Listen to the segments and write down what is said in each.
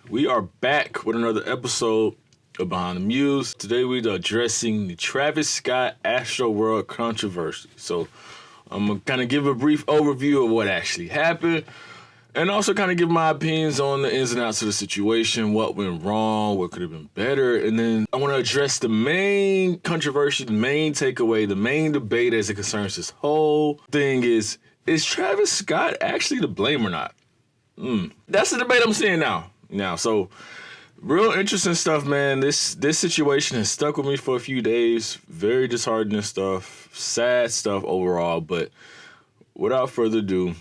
We are back with another episode of Behind the Muse. Today we're addressing the Travis Scott Astroworld controversy. So I'm going to kind of give a brief overview of what actually happened and also kind of give my opinions on the ins and outs of the situation, what went wrong, what could have been better. And then I want to address the main controversy, the main takeaway, the main debate as it concerns this whole thing is Travis Scott actually to blame or not? That's the debate I'm seeing now. So real interesting stuff, man. This situation has stuck with me for a few days. Very disheartening stuff, sad stuff overall. But without further ado,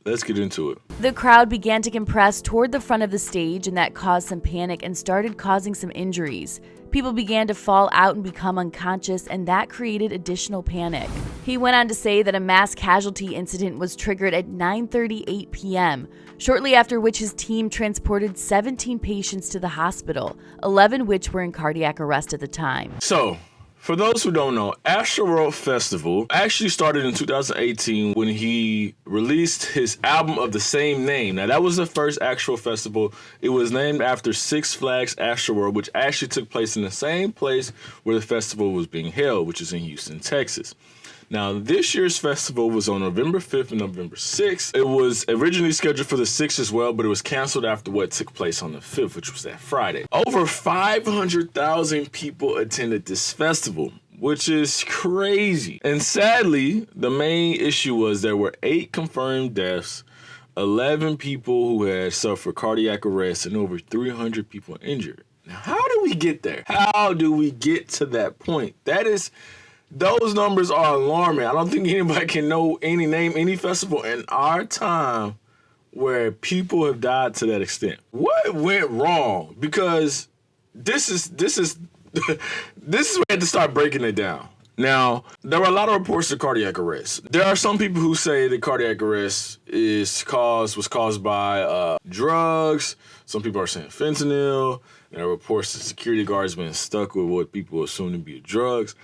let's get into it. The crowd began to compress toward the front of the stage, and that caused some panic and started causing some injuries. People began to fall out and become unconscious, and that created additional panic. He went on to say that a mass casualty incident was triggered at 9:38 p.m., shortly after which his team transported 17 patients to the hospital, 11 which were in cardiac arrest at the time. So, for those who don't know, Astroworld Festival actually started in 2018 when he released his album of the same name. Now, that was the first actual festival. It was named after Six Flags Astroworld, which actually took place in the same place where the festival was being held, which is in Houston, Texas. Now, this year's festival was on November 5th and November 6th. It was originally scheduled for the 6th as well, but it was canceled after what took place on the 5th, which was that Friday. Over 500,000 people attended this festival, which is crazy. And sadly, the main issue was there were 8 confirmed deaths, 11 people who had suffered cardiac arrest, and over 300 people injured. Now, how do we get there? How do we get to that point? Those numbers are alarming. I don't think anybody can name any festival in our time where people have died to that extent. What went wrong? Because this is where I had to start breaking it down. Now, there were a lot of reports of cardiac arrest. There are some people who say that cardiac arrest was caused by drugs. Some people are saying fentanyl. There are reports that security guards been stuck with what people assume to be drugs.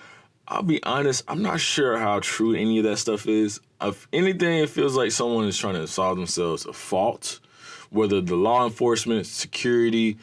I'll be honest, I'm not sure how true any of that stuff is. If anything, it feels like someone is trying to solve themselves a fault, whether the law enforcement, security,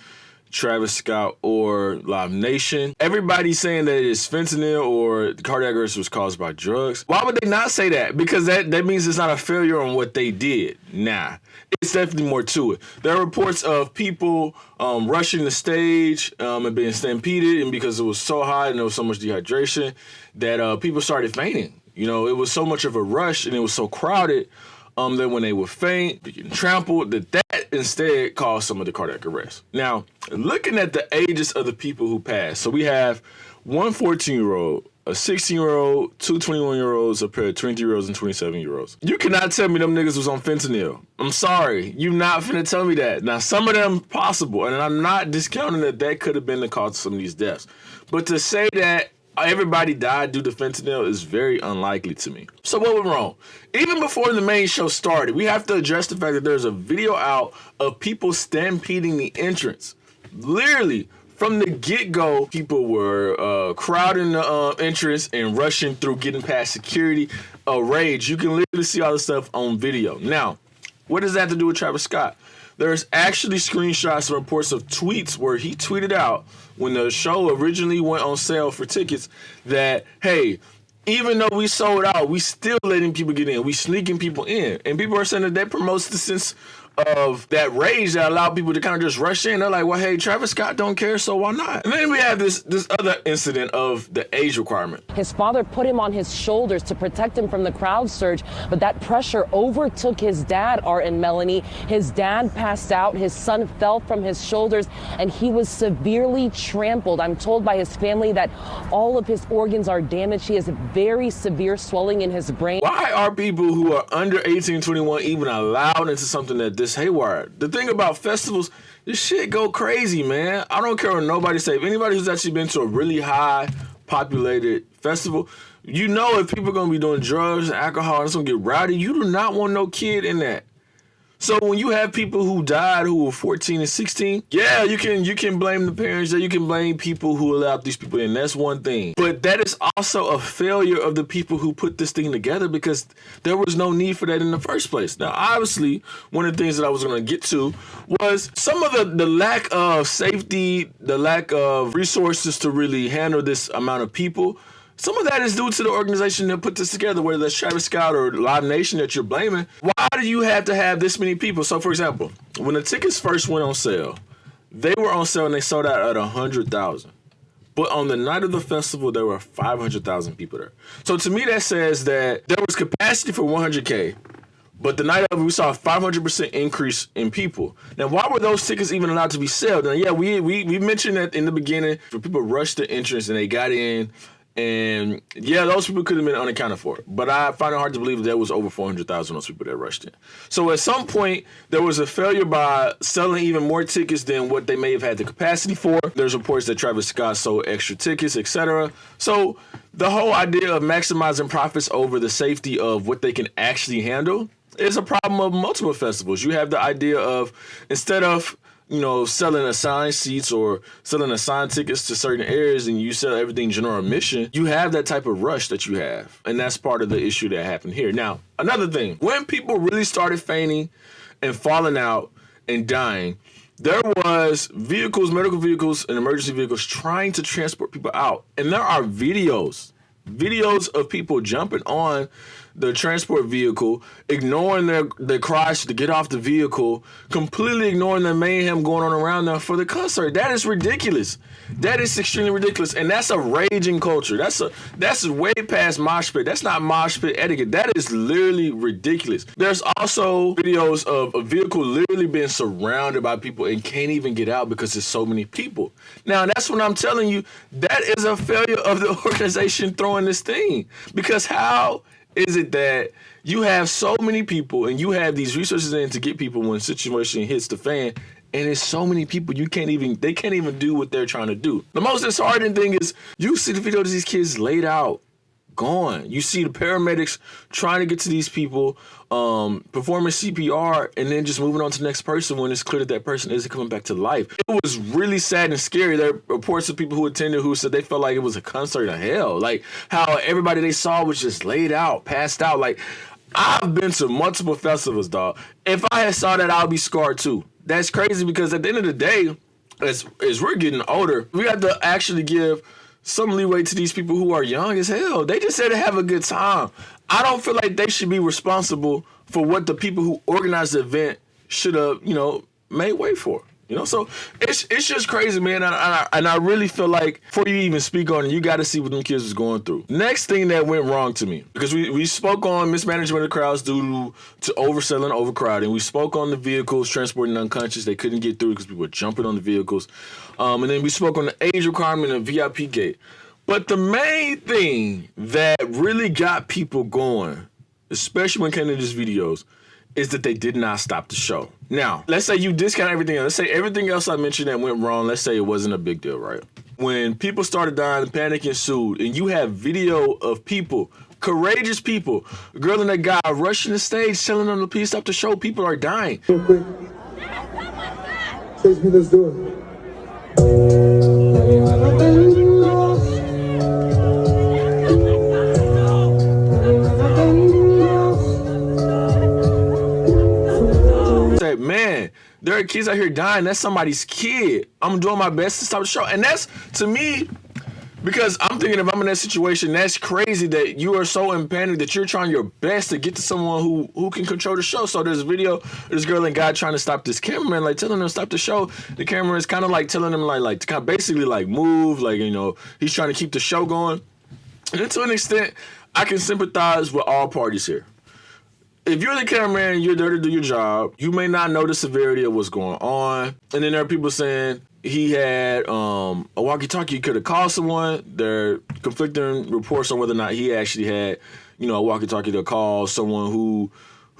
Travis Scott, or Live Nation. Everybody's saying that it's fentanyl or the cardiac arrest was caused by drugs. Why would they not say that? Because that means it's not a failure on what they did. Nah, it's definitely more to it. There are reports of people rushing the stage and being stampeded, and because it was so hot and there was so much dehydration that people started fainting. You know, it was so much of a rush and it was so crowded that when they would faint, they getting trampled, that instead caused some of the cardiac arrest. Now, looking at the ages of the people who passed, so we have one 14-year-old, a 16-year-old, two 21-year-olds, a pair of 23-year-olds and 27-year-olds. You cannot tell me them niggas was on fentanyl. I'm sorry. You not finna tell me that. Now, some of them possible, and I'm not discounting that could have been the cause of some of these deaths. But to say that everybody died due to fentanyl is very unlikely to me. So what went wrong? Even before the main show started, we have to address the fact that there's a video out of people stampeding the entrance. Literally, from the get-go, people were crowding the entrance and rushing through, getting past security. A rage. You can literally see all this stuff on video. Now, what does that have to do with Travis Scott? There's actually screenshots and reports of tweets where he tweeted out when the show originally went on sale for tickets that, hey, even though we sold out, we still letting people get in. We sneaking people in. And people are saying that promotes the sense of that rage that allowed people to kind of just rush in. They're like, well, hey, Travis Scott don't care, so why not? And then we have this other incident of the age requirement. His father put him on his shoulders to protect him from the crowd surge, but that pressure overtook his dad, Art and Melanie. His dad passed out, his son fell from his shoulders, and he was severely trampled. I'm told by his family that all of his organs are damaged. He has very severe swelling in his brain. Why are people who are under 18, 21 even allowed into something that this haywire? The thing about festivals, this shit go crazy, man. I don't care what nobody say. If anybody who's actually been to a really high populated festival, you know if people are going to be doing drugs and alcohol and it's going to get rowdy, you do not want no kid in that. So when you have people who died who were 14 and 16, yeah, you can blame the parents, or you can blame people who allowed these people in. That's one thing. But that is also a failure of the people who put this thing together, because there was no need for that in the first place. Now, obviously, one of the things that I was going to get to was some of the lack of safety, the lack of resources to really handle this amount of people. Some of that is due to the organization that put this together, whether that's Travis Scott or Live Nation that you're blaming. Why do you have to have this many people? So, for example, when the tickets first went on sale, they were on sale and they sold out at 100,000. But on the night of the festival, there were 500,000 people there. So to me, that says that there was capacity for 100K. But the night of it, we saw a 500% increase in people. Now, why were those tickets even allowed to be sold? Now, yeah, we mentioned that in the beginning, for people rushed the entrance and they got in. And yeah, those people could have been unaccounted for. But I find it hard to believe there was over 400,000 of those people that rushed in. So at some point, there was a failure by selling even more tickets than what they may have had the capacity for. There's reports that Travis Scott sold extra tickets, etc. So the whole idea of maximizing profits over the safety of what they can actually handle is a problem of multiple festivals. You have the idea of, instead of selling assigned seats or selling assigned tickets to certain areas, and you sell everything general admission, you have that type of rush that you have. And that's part of the issue that happened here. Now, another thing, when people really started fainting and falling out and dying, there was vehicles, medical vehicles, and emergency vehicles trying to transport people out. And there are videos of people jumping on the transport vehicle, ignoring their cries to get off the vehicle, completely ignoring the mayhem going on around them for the concert. That is ridiculous. That is extremely ridiculous. And that's a raging culture. That's way past mosh pit. That's not mosh pit etiquette. That is literally ridiculous. There's also videos of a vehicle literally being surrounded by people and can't even get out because there's so many people. Now, that's what I'm telling you. That is a failure of the organization throwing this thing. Because how is it that you have so many people and you have these resources in to get people when the situation hits the fan, and it's so many people they can't even do what they're trying to do? The most disheartening thing is you see the video of these kids laid out, gone. You see the paramedics trying to get to these people, performing CPR, and then just moving on to the next person when it's clear that that person isn't coming back to life. It was really sad and scary. There are reports of people who attended who said they felt like it was a concert of hell. Like how everybody they saw was just laid out, passed out. Like, I've been to multiple festivals, dog. If I had saw that, I'd be scarred too. That's crazy, because at the end of the day, as we're getting older, we have to actually give some leeway to these people who are young as hell. They just said to have a good time. I don't feel like they should be responsible for what the people who organized the event should have, made way for. So it's just crazy, man. And I really feel like before you even speak on it, you got to see what them kids was going through. Next thing that went wrong to me, because we spoke on mismanagement of the crowds due to overselling, overcrowding. We spoke on the vehicles transporting unconscious. They couldn't get through because people were jumping on the vehicles. And then we spoke on the age requirement and VIP gate. But the main thing that really got people going, especially when it came to these videos, is that they did not stop the show. Now, let's say you discount everything else. Let's say everything else I mentioned that went wrong, let's say it wasn't a big deal, right? When people started dying, panic ensued, and you have video of people, courageous people, a girl and a guy rushing the stage, telling them to please stop the show, people are dying. Real quick. Chase me, let's do it. Man, there are kids out here dying. That's somebody's kid. I'm doing my best to stop the show. And that's, to me, because I'm thinking if I'm in that situation, that's crazy that you are so in panic that you're trying your best to get to someone who can control the show. So there's a video of this girl and guy trying to stop this cameraman, like telling him to stop the show. The cameraman is kind of like telling him like to kind of basically like move, like, he's trying to keep the show going. And to an extent, I can sympathize with all parties here. If you're the cameraman, you're there to do your job. You may not know the severity of what's going on. And then there are people saying he had a walkie-talkie, he could have called someone. There are conflicting reports on whether or not he actually had, a walkie-talkie to call someone who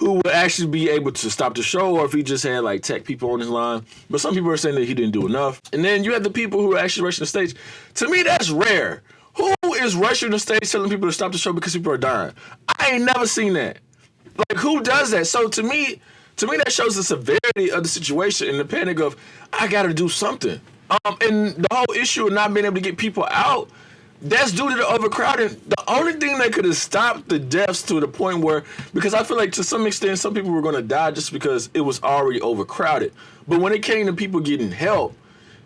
would actually be able to stop the show, or if he just had like tech people on his line. But some people are saying that he didn't do enough. And then you have the people who are actually rushing the stage. To me, that's rare. Who is rushing the stage telling people to stop the show because people are dying? I ain't never seen that. Like, who does that? So to me, To me, that shows the severity of the situation and the panic of, I gotta do something. And the whole issue of not being able to get people out, that's due to the overcrowding. The only thing that could have stopped the deaths to the point where, because I feel like to some extent, some people were gonna die just because it was already overcrowded. But when it came to people getting help,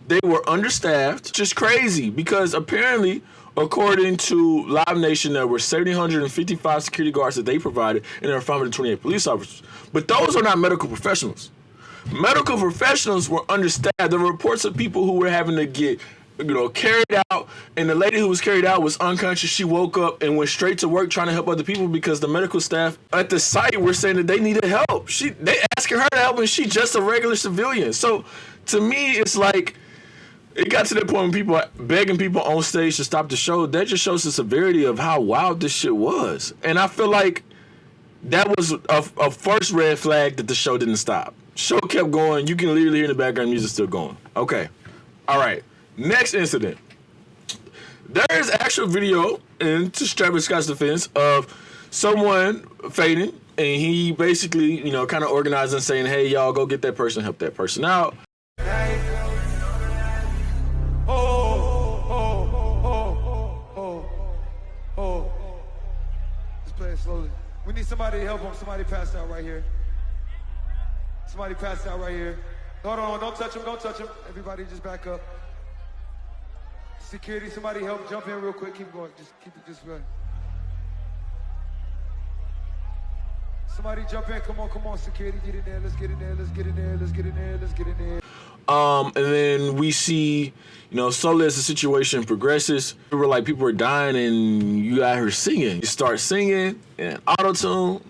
they were understaffed, just crazy. Because apparently, according to Live Nation, there were 755 security guards that they provided, and there were 528 police officers. But those are not medical professionals. Medical professionals were understaffed. There were reports of people who were having to get, carried out, and the lady who was carried out was unconscious. She woke up and went straight to work trying to help other people because the medical staff at the site were saying that they needed help. They asking her to help, and she's just a regular civilian. So to me, it's like, it got to the point when people are begging people on stage to stop the show. That just shows the severity of how wild this shit was. And I feel like that was a first red flag that the show didn't stop. Show kept going. You can literally hear in the background music still going. Okay. All right. Next incident. There is actual video, in to Travis Scott's defense, of someone fainting, and he basically, kind of organizing, saying, hey, y'all, go get that person, help that person out. Just play it slowly. We need somebody to help him. Somebody passed out right here. Somebody passed out right here. Hold on, don't touch him, don't touch him. Everybody just back up. Security, somebody help jump in real quick. Keep going, just keep it just going. Somebody jump in, come on, security, get in there, let's get in there, let's get in there, let's get in there, let's get in there. And then we see, slowly as the situation progresses, people were dying, and you got her singing. You start singing and auto-tune,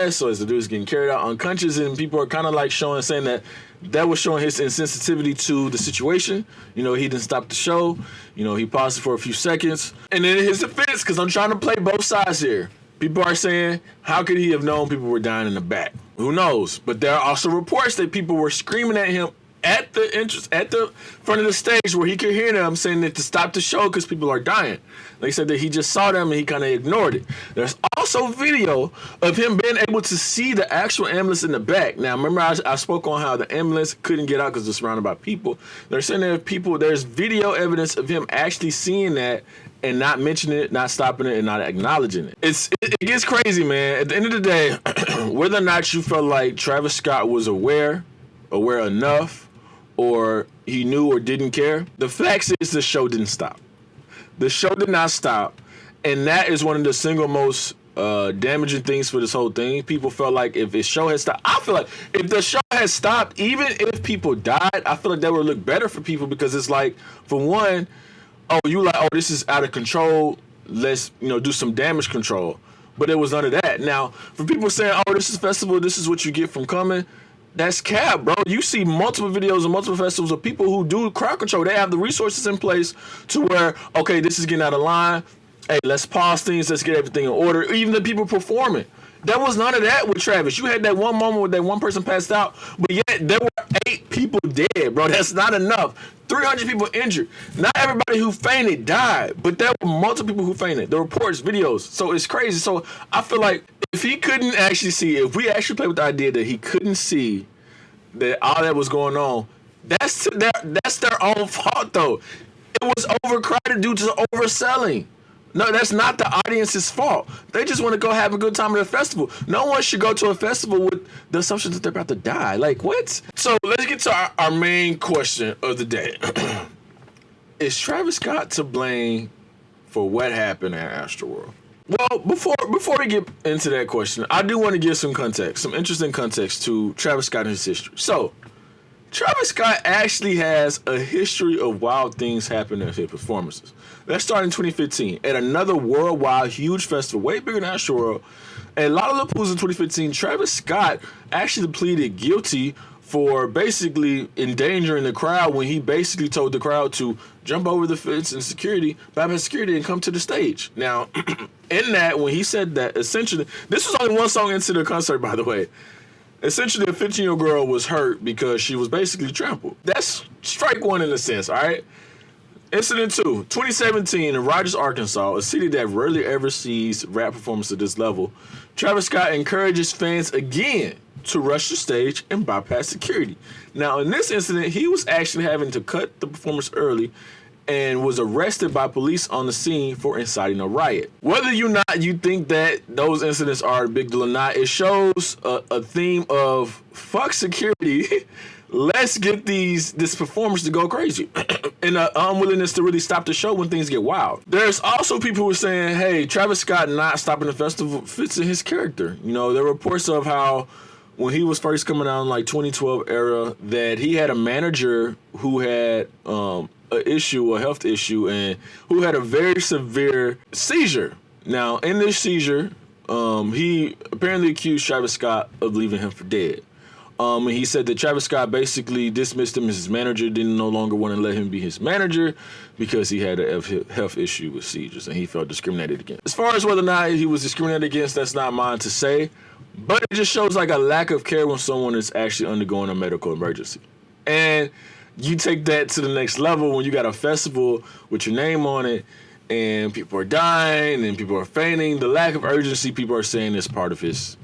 so as the dude's getting carried out unconscious, and people are kind of saying that was showing his insensitivity to the situation. He didn't stop the show. He paused it for a few seconds. And then in his defense, because I'm trying to play both sides here, people are saying, how could he have known people were dying in the back? Who knows? But there are also reports that people were screaming at him at the front of the stage where he could hear them saying that to stop the show because people are dying. They said that he just saw them and he kind of ignored it. There's also video of him being able to see the actual ambulance in the back. Now, remember I spoke on how the ambulance couldn't get out because it's surrounded by people. They're saying there's video evidence of him actually seeing that and not mentioning it, not stopping it, and not acknowledging it. It gets crazy, man. At the end of the day, whether or not you felt like Travis Scott was aware enough, or he knew or didn't care, the fact is the show didn't stop. The show did not stop, and that is one of the single most damaging things for this whole thing. People felt like if the show had stopped, I feel like if the show had stopped, even if people died, I feel like that would look better for people, because it's like, for one, this is out of control, let's do some damage control. But there was none of that. Now, for people saying, this is festival, this is what you get from coming, that's cap, bro. You see multiple videos of multiple festivals of people who do crowd control. They have the resources in place to where, okay, this is getting out of line. Hey, let's pause things. Let's get everything in order. Even the people performing. There was none of that with Travis. You had that one moment where that one person passed out, but yet there were 8 people dead, bro. That's not enough. 300 people injured. Not everybody who fainted died, but there were multiple people who fainted. The reports, videos. So it's crazy. So I feel like if he couldn't actually see, if we actually play with the idea that he couldn't see that all that was going on, that's their own fault, though. It was overcrowded due to overselling. No, that's not the audience's fault. They just want to go have a good time at a festival. No one should go to a festival with the assumption that they're about to die. Like, what? So let's get to our main question of the day. Is Travis Scott to blame for what happened at Astroworld? Well, before we get into that question, I do want to give some context, some interesting context to Travis Scott and his history. So, Travis Scott actually has a history of wild things happening at his performances. That started in 2015 at another worldwide huge festival, way bigger than Astroworld. At Lollapalooza in 2015, Travis Scott actually pleaded guilty for basically endangering the crowd when he basically told the crowd to jump over the fence and bypass security, and come to the stage. Now, in that, when he said that, essentially, this was only one song into the concert, by the way. Essentially, a 15-year-old girl was hurt because she was basically trampled. That's strike one in a sense, all right? Incident 2, 2017 in Rogers, Arkansas, a city that rarely ever sees rap performance at this level. Travis Scott encourages fans again to rush the stage and bypass security. Now, in this incident, he was actually having to cut the performance early and was arrested by police on the scene for inciting a riot. Whether you think that those incidents are a big deal or not, it shows a theme of fuck security. Let's get this performance to go crazy and an unwillingness to really stop the show when things get wild. There's also people who are saying, hey, Travis Scott not stopping the festival fits in his character. You know, there are reports of how when he was first coming out in like 2012 era, that he had a manager who had a health issue, and who had a very severe seizure. Now, in this seizure, he apparently accused Travis Scott of leaving him for dead. And he said that Travis Scott basically dismissed him as his manager, didn't no longer want to let him be his manager because he had a health issue with seizures and he felt discriminated against. As far as whether or not he was discriminated against, that's not mine to say, but it just shows like a lack of care when someone is actually undergoing a medical emergency. And you take that to the next level when you got a festival with your name on it and people are dying and people are fainting. The lack of urgency, people are saying, is part of his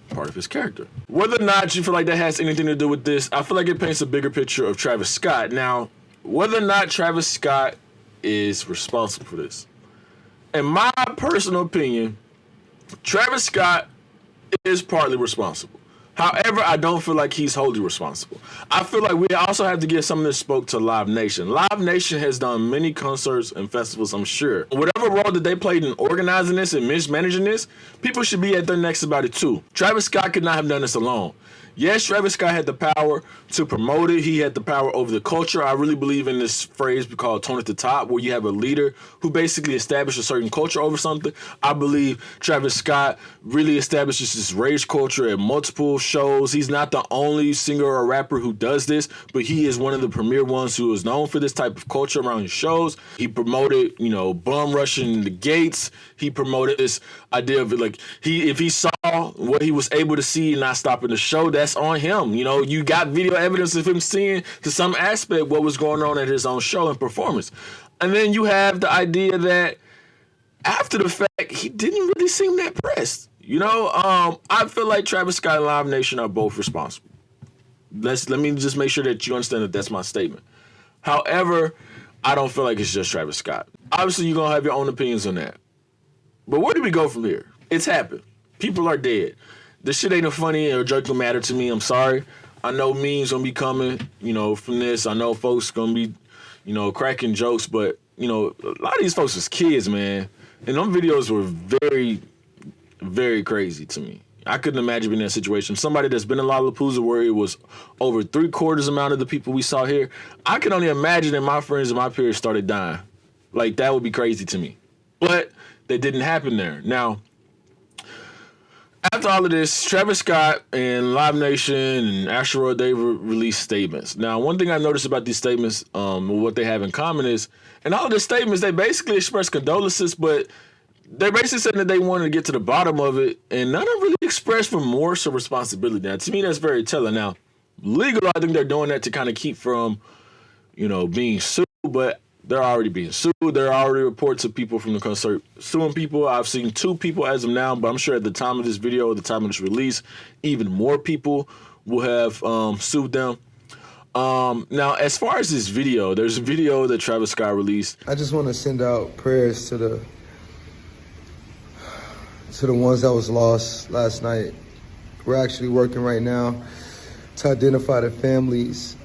character. Whether or not you feel like that has anything to do with this, I feel like it paints a bigger picture of Travis Scott. Now, whether or not Travis Scott is responsible for this, in my personal opinion, Travis Scott is partly responsible. However, I don't feel like he's wholly responsible. I feel like we also have to give some of this spoke to Live Nation. Live Nation has done many concerts and festivals, I'm sure. Whatever role that they played in organizing this and mismanaging this, people should be at their necks about it too. Travis Scott could not have done this alone. Yes, Travis Scott had the power to promote it. He had the power over the culture. I really believe in this phrase we call tone at the top, where you have a leader who basically established a certain culture over something. I believe Travis Scott really establishes this rage culture at multiple shows. He's not the only singer or rapper who does this, but he is one of the premier ones who is known for this type of culture around his shows. He promoted, bum rushing the gates. He promoted this idea of like if he saw what he was able to see and not stopping the show, that's on him. You got video evidence of him seeing to some aspect what was going on at his own show and performance. And then you have the idea that after the fact, he didn't really seem that pressed. I feel like Travis Scott and Live Nation are both responsible. Let me just make sure that you understand that that's my statement. However, I don't feel like it's just Travis Scott. Obviously, you're going to have your own opinions on that. But where do we go from here? It's happened. People are dead. This shit ain't funny or joking matter to me. I'm sorry. I know memes gonna be coming, from this. I know folks gonna be, cracking jokes, but, a lot of these folks was kids, man. And them videos were very, very crazy to me. I couldn't imagine being in that situation. Somebody that's been in Lollapalooza where it was over 3/4 amount of the people we saw here. I can only imagine that my friends and my peers started dying. Like, that would be crazy to me. But that didn't happen there. Now, after all of this, Travis Scott and Live Nation and Astroworld, they released statements. Now, one thing I noticed about these statements, what they have in common is, in all of the statements, they basically express condolences, but they basically said that they wanted to get to the bottom of it, and none of them really expressed remorse or responsibility. Now, to me, that's very telling. Now, legally, I think they're doing that to kind of keep from, being sued, but they're already being sued. There are already reports of people from the concert suing people. I've seen 2 people as of now, but I'm sure at the time of this video, at the time of this release, even more people will have sued them. Now, as far as this video, there's a video that Travis Scott released. I just want to send out prayers to the ones that was lost last night. We're actually working right now to identify the families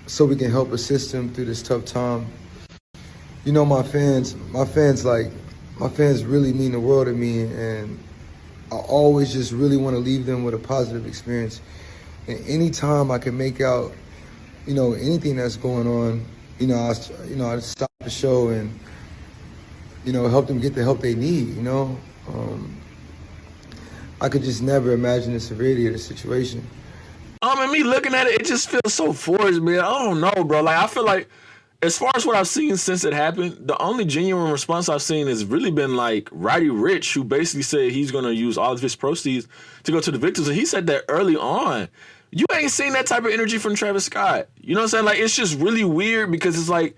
so we can help assist them through this tough time. My fans really mean the world to me, and I always just really want to leave them with a positive experience. And anytime I can make out, anything that's going on, I stop the show and, help them get the help they need, I could just never imagine the severity of the situation. And me looking at it, it just feels so forced, man. I don't know, bro. Like, I feel like, as far as what I've seen since it happened, the only genuine response I've seen has really been like Roddy Ricch, who basically said he's going to use all of his proceeds to go to the victims. And he said that early on. You ain't seen that type of energy from Travis Scott. You know what I'm saying? Like, it's just really weird because it's like,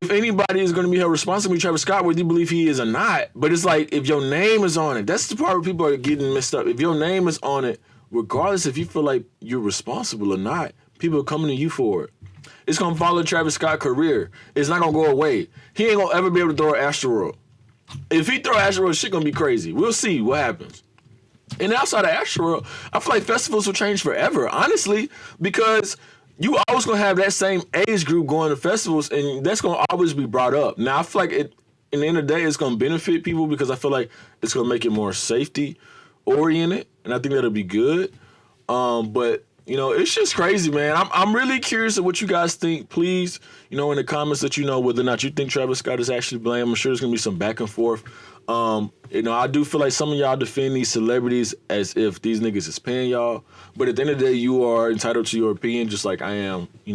if anybody is going to be held responsible with Travis Scott, whether you believe he is or not, but it's like, if your name is on it, that's the part where people are getting messed up. If your name is on it, regardless if you feel like you're responsible or not, people are coming to you for it. It's gonna follow Travis Scott's career. It's not gonna go away. He ain't gonna ever be able to throw an Astroworld. If he throw Astroworld, shit gonna be crazy. We'll see what happens. And outside of Astroworld, I feel like festivals will change forever, honestly, because you always gonna have that same age group going to festivals, and that's gonna always be brought up. Now, I feel like in the end of the day, it's gonna benefit people because I feel like it's gonna make it more safety oriented, and I think that'll be good. But you know, it's just crazy, man. I'm really curious of what you guys think. Please, you know, in the comments, let you know whether or not you think Travis Scott is actually blamed. I'm sure there's gonna be some back and forth. You know, I do feel like some of y'all defend these celebrities as if these niggas is paying y'all. But at the end of the day, you are entitled to your opinion, just like I am, you know,